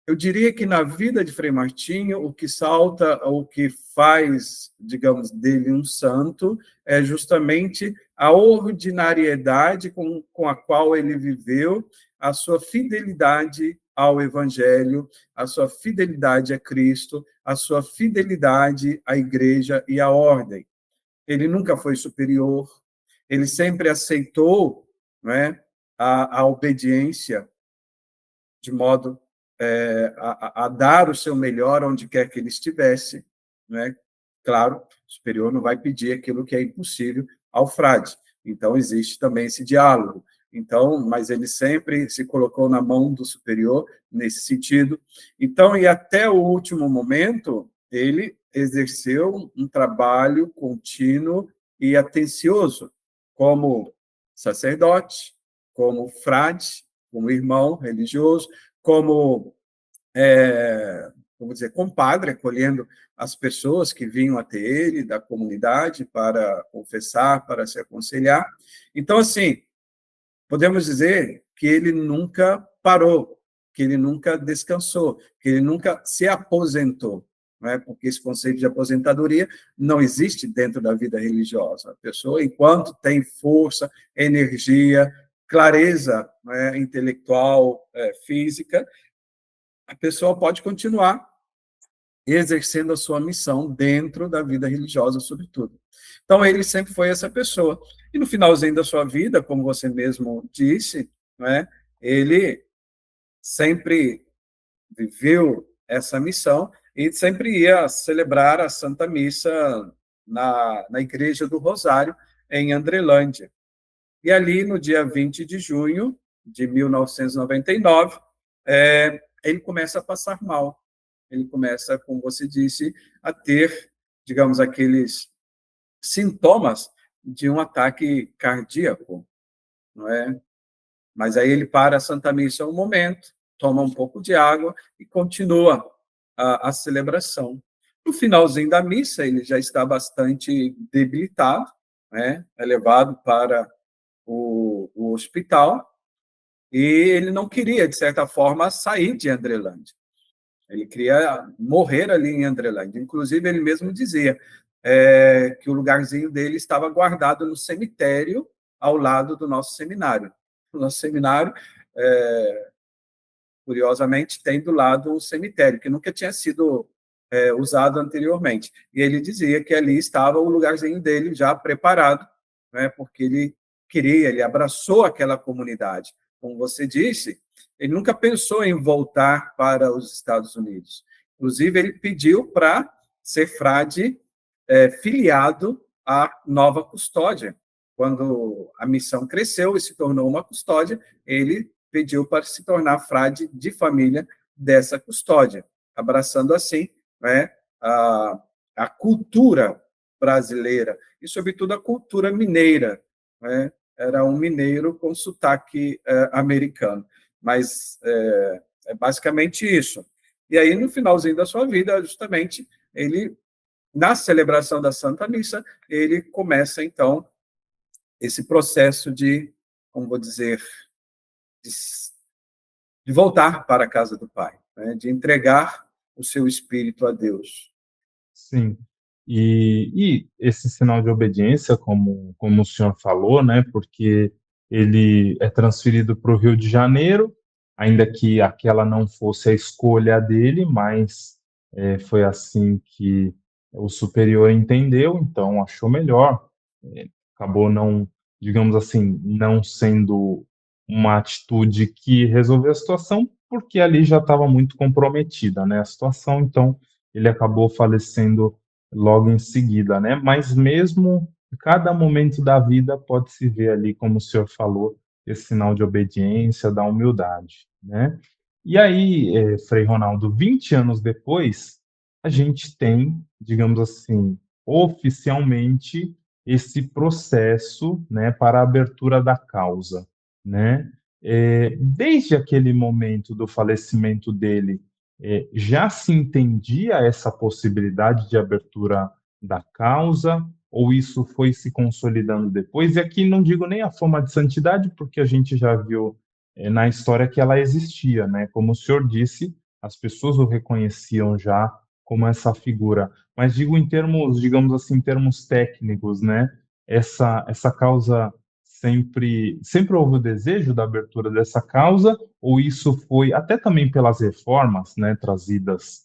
Eu diria que na vida de Frei Martinho, o que salta, o que faz, digamos, dele um santo, é justamente a ordinariedade com a qual ele viveu, a sua fidelidade ao Evangelho, a sua fidelidade a Cristo, a sua fidelidade à Igreja e à ordem. ele nunca foi superior, ele sempre aceitou, não é, a obediência de modo a dar o seu melhor onde quer que ele estivesse, não é? Claro, o superior não vai pedir aquilo que é impossível ao frade. Então existe também esse diálogo. Então, mas ele sempre se colocou na mão do superior nesse sentido. Então, e até o último momento, ele exerceu um trabalho contínuo e atencioso como sacerdote, como frade, como irmão religioso, como, vamos dizer, compadre, acolhendo as pessoas que vinham até ele, da comunidade, para confessar, para se aconselhar. Então, assim, podemos dizer que ele nunca parou, que ele nunca descansou, que ele nunca se aposentou, não é? Porque esse conceito de aposentadoria não existe dentro da vida religiosa. A pessoa, enquanto tem força, energia, clareza, não é, intelectual, física, a pessoa pode continuar exercendo a sua missão dentro da vida religiosa, sobretudo. Então, ele sempre foi essa pessoa. E no finalzinho da sua vida, como você mesmo disse, né, ele sempre viveu essa missão e sempre ia celebrar a Santa Missa na Igreja do Rosário, em Andrelândia. E ali, no dia 20 de junho de 1999, ele começa a passar mal. Ele começa, como você disse, a ter, digamos, aqueles sintomas de um ataque cardíaco, não é? Mas aí ele para a Santa Missa um momento, toma um pouco de água e continua a celebração. No finalzinho da missa, ele já está bastante debilitado, né? É levado para o hospital e ele não queria, de certa forma, sair de Andrelândia. Ele queria morrer ali em Andrelândia. Inclusive, ele mesmo dizia que o lugarzinho dele estava guardado no cemitério ao lado do nosso seminário. O nosso seminário, curiosamente, tem do lado um cemitério, que nunca tinha sido usado anteriormente. E ele dizia que ali estava o lugarzinho dele já preparado, né, porque ele queria, ele abraçou aquela comunidade. Como você disse, ele nunca pensou em voltar para os Estados Unidos. Inclusive, ele pediu para ser frade filiado à Nova Custódia. Quando a missão cresceu e se tornou uma custódia, ele pediu para se tornar frade de família dessa custódia, abraçando assim, né, a cultura brasileira e, sobretudo, a cultura mineira, né? Era um mineiro com sotaque americano, mas é basicamente isso. E aí, no finalzinho da sua vida, justamente, ele, na celebração da Santa Missa, ele começa, então, esse processo de, como vou dizer, de, de voltar para a casa do Pai, né? De entregar o seu espírito a Deus. Sim. E esse sinal de obediência, como o senhor falou, né, porque ele é transferido para o Rio de Janeiro, ainda que aquela não fosse a escolha dele, mas foi assim que o superior entendeu, então achou melhor. Acabou não, digamos assim, não sendo uma atitude que resolveu a situação, porque ali já estava muito comprometida, né, a situação, então ele acabou falecendo logo em seguida, né? Mas mesmo em cada momento da vida pode-se ver ali, como o senhor falou, esse sinal de obediência, da humildade, né? E aí, Frei Ronaldo, 20 anos depois, a gente tem, digamos assim, oficialmente esse processo, né, para a abertura da causa, né? Desde aquele momento do falecimento dele, já se entendia essa possibilidade de abertura da causa, ou isso foi se consolidando depois? E aqui não digo nem a forma de santidade, porque a gente já viu na história que ela existia, né? Como o senhor disse, as pessoas o reconheciam já como essa figura. Mas digo em termos, digamos assim, em termos técnicos, né? Essa causa sempre houve o desejo da abertura dessa causa, ou isso foi, até também pelas reformas, né, trazidas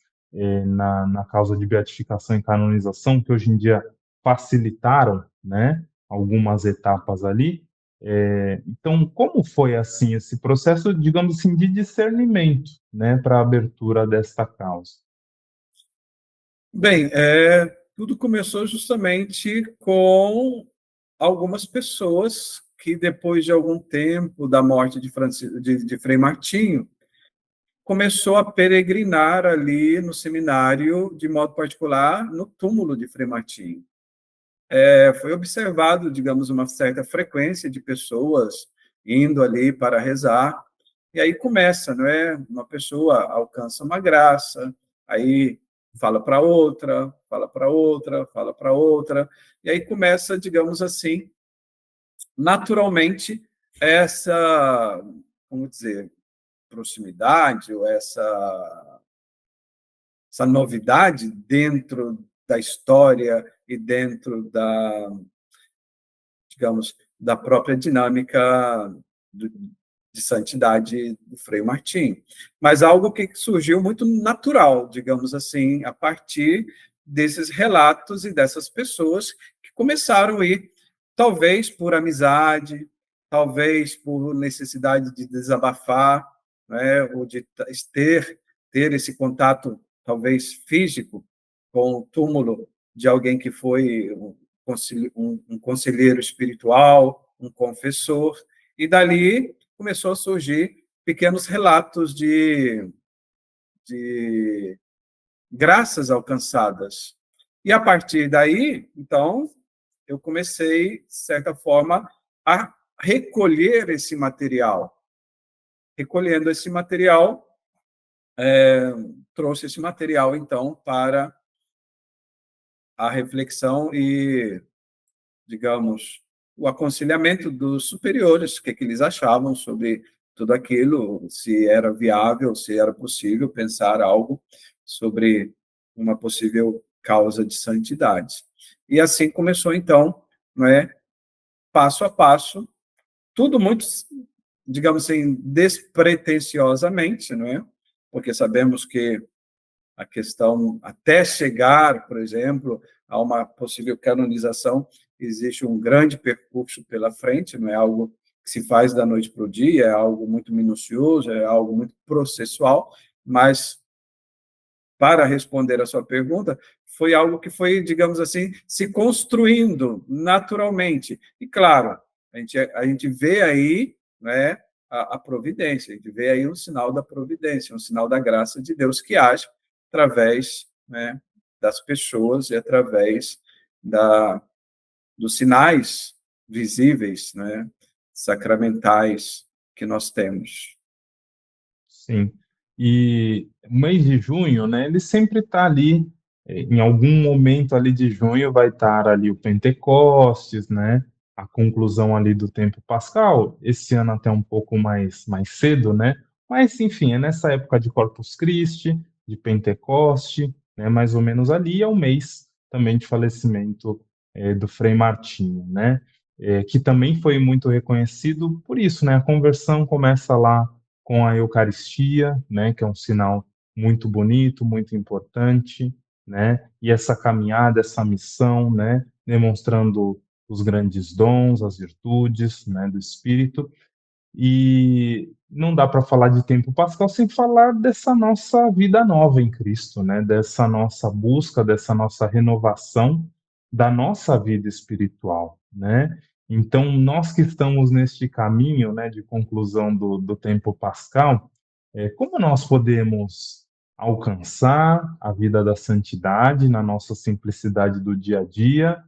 na causa de beatificação e canonização, que hoje em dia facilitaram, né, algumas etapas ali. Então, como foi assim esse processo, digamos assim, de discernimento, né, para a abertura desta causa? Bem, tudo começou justamente com algumas pessoas que, depois de algum tempo da morte de Frei Martinho, começou a peregrinar ali no seminário, de modo particular, no túmulo de Frei Martinho. Foi observado, digamos, uma certa frequência de pessoas indo ali para rezar, e aí começa, não é? Uma pessoa alcança uma graça, aí fala para outra, fala para outra, fala para outra, e aí começa, digamos assim, naturalmente, essa, como dizer, proximidade, ou essa novidade dentro da história e dentro da, digamos, da própria dinâmica de santidade do Frei Martim. Mas algo que surgiu muito natural, digamos assim, a partir desses relatos e dessas pessoas que começaram a ir, talvez por amizade, talvez por necessidade de desabafar, né, ou de ter esse contato, talvez físico, com o túmulo de alguém que foi um conselheiro espiritual, um confessor, e dali começou a surgir pequenos relatos de graças alcançadas. E a partir daí, então, eu comecei, de certa forma, a recolher esse material. Recolhendo esse material, trouxe esse material, então, para a reflexão e, digamos, o aconselhamento dos superiores, o que eles achavam sobre tudo aquilo, se era viável, se era possível pensar algo sobre uma possível causa de santidade. E assim começou, então, não é, passo a passo, tudo muito, digamos assim, despretensiosamente, não é? Porque sabemos que a questão, até chegar, por exemplo, a uma possível canonização, existe um grande percurso pela frente, não é algo que se faz da noite para o dia, é algo muito minucioso, é algo muito processual, mas, para responder a sua pergunta, foi algo que foi, digamos assim, se construindo naturalmente. E, claro, a gente vê aí, né, a providência, a gente vê aí um sinal da providência, um sinal da graça de Deus que age através, né, das pessoas e através da, dos sinais visíveis, né, sacramentais que nós temos. Sim. E o mês de junho, né, ele sempre está ali, em algum momento ali de junho vai estar ali o Pentecostes, né, a conclusão ali do tempo pascal, esse ano até um pouco mais cedo, né, mas enfim, é nessa época de Corpus Christi, de Pentecoste, né, mais ou menos ali, é o mês também de falecimento, do Frei Martinho, né, que também foi muito reconhecido por isso, né, a conversão começa lá com a Eucaristia, né, que é um sinal muito bonito, muito importante, né, e essa caminhada, essa missão, né, demonstrando os grandes dons, as virtudes, né, do Espírito, e não dá para falar de tempo pascal sem falar dessa nossa vida nova em Cristo, né, dessa nossa busca, dessa nossa renovação da nossa vida espiritual, né. Então, nós que estamos neste caminho, né, de conclusão do tempo pascal, como nós podemos alcançar a vida da santidade na nossa simplicidade do dia a dia,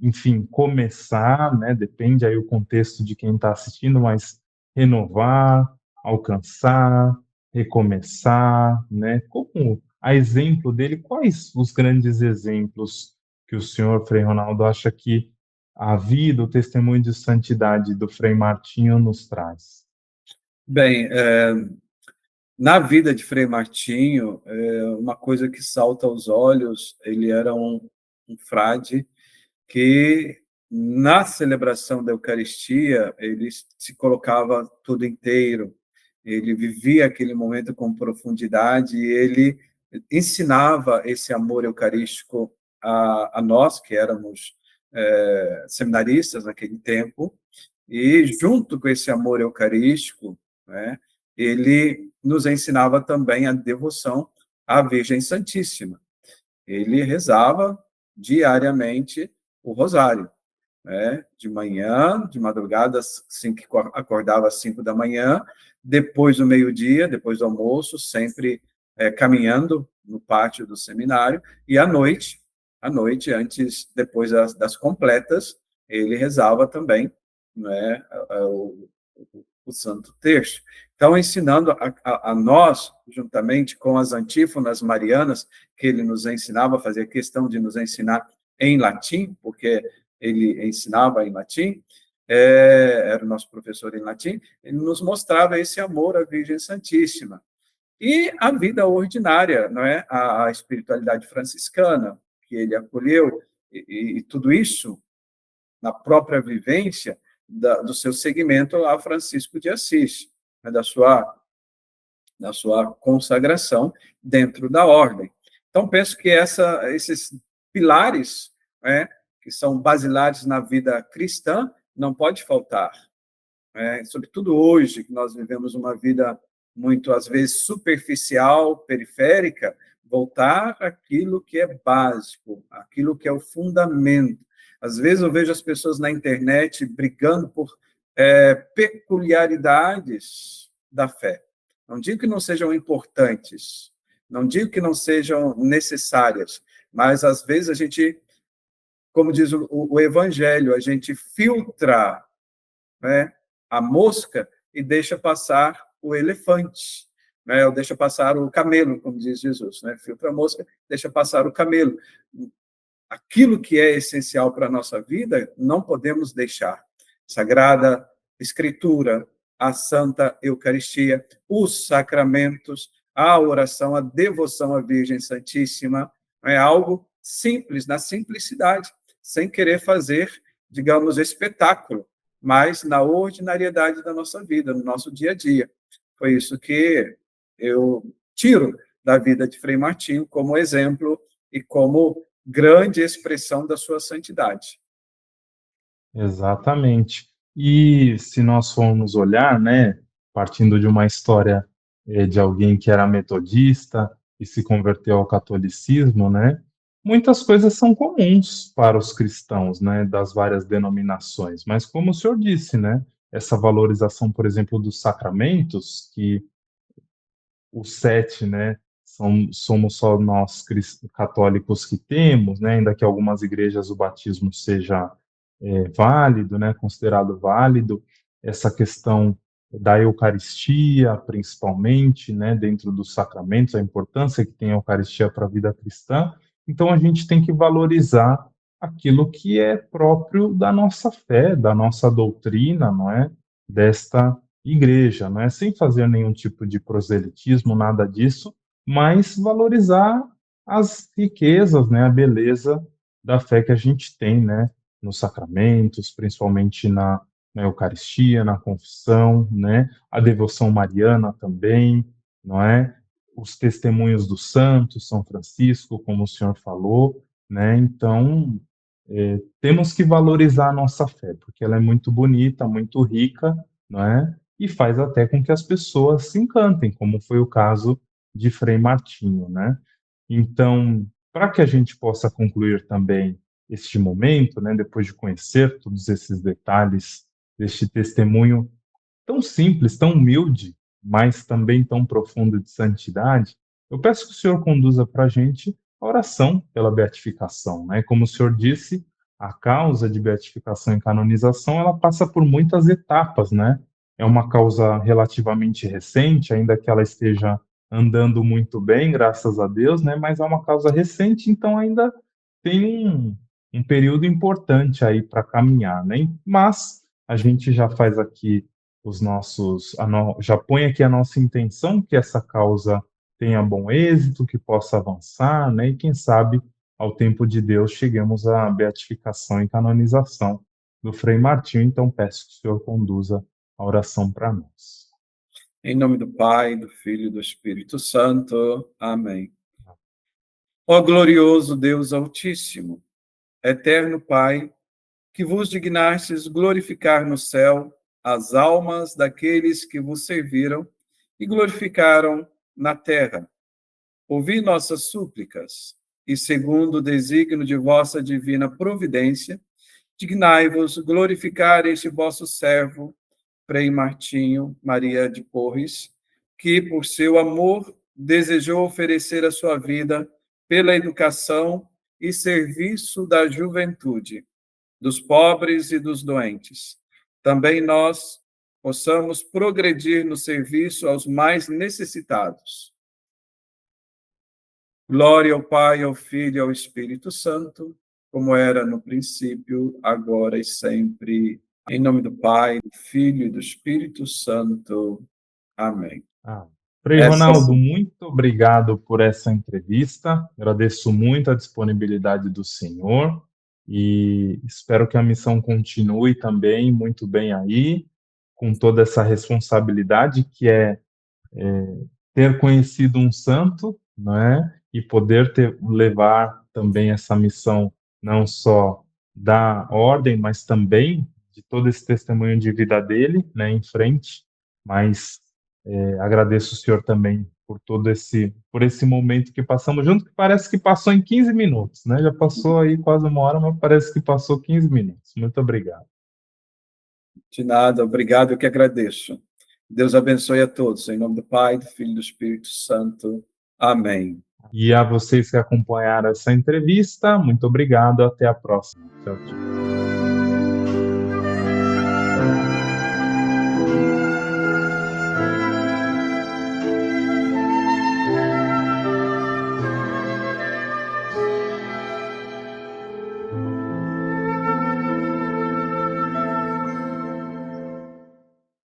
enfim, começar, né, depende aí o contexto de quem está assistindo, mas renovar, alcançar, recomeçar, né? Como a exemplo dele, quais os grandes exemplos que o senhor Frei Ronaldo acha que a vida, o testemunho de santidade do Frei Martinho nos traz? Bem, na vida de Frei Martinho, uma coisa que salta aos olhos, ele era um frade que, na celebração da Eucaristia, ele se colocava todo inteiro, ele vivia aquele momento com profundidade e ele ensinava esse amor eucarístico a nós que éramos seminaristas naquele tempo, e junto com esse amor eucarístico, né, ele nos ensinava também a devoção à Virgem Santíssima. Ele rezava diariamente o rosário, né? De manhã, de madrugada, assim que acordava às 5 da manhã, depois do meio-dia, depois do almoço, sempre caminhando no pátio do seminário, e à noite, antes, depois das completas, ele rezava também, né, o Santo Terço. Então, ensinando a nós, juntamente com as antífonas marianas, que ele nos ensinava, fazia questão de nos ensinar em latim, porque ele ensinava em latim, era o nosso professor em latim, ele nos mostrava esse amor à Virgem Santíssima. E a vida ordinária, não é? A espiritualidade franciscana, que ele acolheu, e tudo isso na própria vivência do seu segmento a Francisco de Assis, né? Da sua consagração dentro da ordem. Então, penso que esses pilares, né, que são basilares na vida cristã, não pode faltar. Sobretudo hoje, que nós vivemos uma vida muito, às vezes, superficial, periférica, voltar àquilo que é básico, aquilo que é o fundamento. Às vezes eu vejo as pessoas na internet brigando por peculiaridades da fé. Não digo que não sejam importantes, não digo que não sejam necessárias, mas às vezes a gente, como diz o Evangelho, a gente filtra, né, a mosca e deixa passar o elefante, né, ou deixa passar o camelo, como diz Jesus, né, filtra a mosca, deixa passar o camelo. Aquilo que é essencial para a nossa vida, não podemos deixar. Sagrada Escritura, a Santa Eucaristia, os sacramentos, a oração, a devoção à Virgem Santíssima, é algo simples, na simplicidade, sem querer fazer, digamos, espetáculo, mas na ordinariedade da nossa vida, no nosso dia a dia. Foi isso que eu tiro da vida de Frei Martinho como exemplo e como grande expressão da sua santidade. Exatamente. E se nós formos olhar, né, partindo de uma história de alguém que era metodista e se converteu ao catolicismo, né, muitas coisas são comuns para os cristãos, né, das várias denominações. Mas como o senhor disse, né, essa valorização, por exemplo, dos sacramentos, que os 7, né, somos só nós católicos que temos, né, ainda que algumas igrejas o batismo seja válido, né, considerado válido, essa questão da Eucaristia, principalmente, né, dentro dos sacramentos, a importância que tem a Eucaristia para a vida cristã. Então, a gente tem que valorizar aquilo que é próprio da nossa fé, da nossa doutrina, não é? Desta igreja, não é? Sem fazer nenhum tipo de proselitismo, nada disso, mas valorizar as riquezas, né, a beleza da fé que a gente tem, né, nos sacramentos, principalmente na Eucaristia, na confissão, né? A devoção mariana também, não é? Os testemunhos dos santos, São Francisco, como o senhor falou, né? Então, temos que valorizar a nossa fé, porque ela é muito bonita, muito rica, não é? E faz até com que as pessoas se encantem, como foi o caso de Frei Martinho, né? Então, para que a gente possa concluir também este momento, né, depois de conhecer todos esses detalhes deste testemunho tão simples, tão humilde, mas também tão profundo de santidade, eu peço que o Senhor conduza para a gente a oração pela beatificação, né? Como o Senhor disse, a causa de beatificação e canonização, ela passa por muitas etapas, né? É uma causa relativamente recente, ainda que ela esteja andando muito bem, graças a Deus, né? Mas é uma causa recente, então ainda tem um período importante aí para caminhar, né? Mas a gente já faz aqui já põe aqui a nossa intenção que essa causa tenha bom êxito, que possa avançar, né? E quem sabe, ao tempo de Deus, cheguemos à beatificação e canonização do Frei Martinho. Então, peço que o Senhor conduza a oração para nós. Em nome do Pai, do Filho e do Espírito Santo. Amém. Ó glorioso Deus Altíssimo, eterno Pai, que vos dignastes glorificar no céu as almas daqueles que vos serviram e glorificaram na terra. Ouvi nossas súplicas e, segundo o desígnio de vossa divina providência, dignai-vos glorificar este vosso servo, Frei Martinho Maria de Porres, que, por seu amor, desejou oferecer a sua vida pela educação e serviço da juventude, dos pobres e dos doentes. Também nós possamos progredir no serviço aos mais necessitados. Glória ao Pai, ao Filho e ao Espírito Santo, como era no princípio, agora e sempre. Em nome do Pai, do Filho e do Espírito Santo. Amém. Frei Ronaldo, muito obrigado por essa entrevista. Agradeço muito a disponibilidade do senhor e espero que a missão continue também muito bem aí, com toda essa responsabilidade que é ter conhecido um santo, né, e poder levar também essa missão não só da ordem, mas também de todo esse testemunho de vida dele, né, em frente. Mas agradeço o senhor também por esse momento que passamos junto, que parece que passou em 15 minutos, né? Já passou aí quase uma hora, mas parece que passou 15 minutos. Muito obrigado. De nada, obrigado, eu que agradeço. Deus abençoe a todos, em nome do Pai, do Filho e do Espírito Santo. Amém. E a vocês que acompanharam essa entrevista, muito obrigado, até a próxima. Tchau, tchau.